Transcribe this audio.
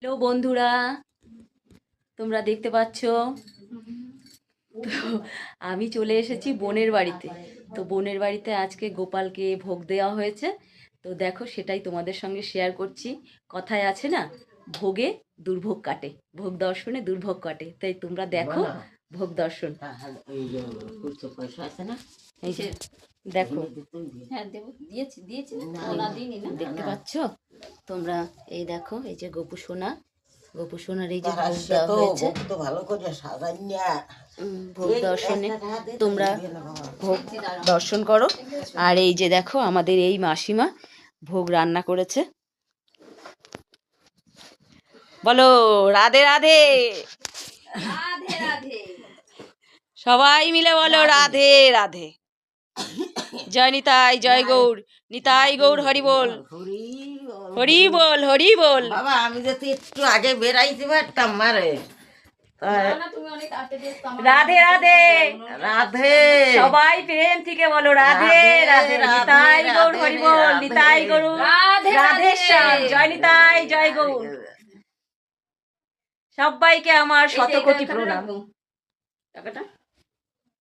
Hello বন্ধুরা, তোমরা দেখতে পাচ্ছ তো আমি চলে এসেছি বোনের বাড়িতে। তো বোনের বাড়িতে আজকে গোপালকে ভোগ দেওয়া হয়েছে। তো দেখো, সেটাই তোমাদের সঙ্গে শেয়ার করছি। কথায় আছে না, ভোগে দুর্ভোগ কাটে, ভোগ দর্শনে দুর্ভোগ কাটে। তাই তোমরা দেখো ভোগ দর্শন। এই যে দেখো, হ্যাঁ দেবো, দিয়েছি দিয়েছি, ওনা দিইনি না, দেখতে পাচ্ছ তোমরা। এই দেখো, এই যে গোপু সোনা, গোপু সোনার এই যে ভোগ দেওয়া হয়েছে। ভালো করে সাজাইয়া ভোগ দর্শনে তোমরা ভোগ দর্শন করো। আর এই যে দেখো, আমাদের এই মাসিমা ভোগ রান্না করেছে। বলো রাধে রাধে, রাধে রাধে। সবাই মিলে বলো রাধে রাধে। জয় নিতাই, জয় গৌর নিতাই গৌর, হরি বল হরি বল হরি বল। বাবা আমি যদি একটু আগে বেরাইতে পারতাম মারে। রাধে রাধে রাধে, সবাই প্রেম থেকে বলো রাধে রাধে। নিতাই গৌর হরি বল, নিতাই গৌর রাধে শ্যাম, জয় নিতাই জয় গৌর। সবাইকে আমার শতকোটি প্রণাম।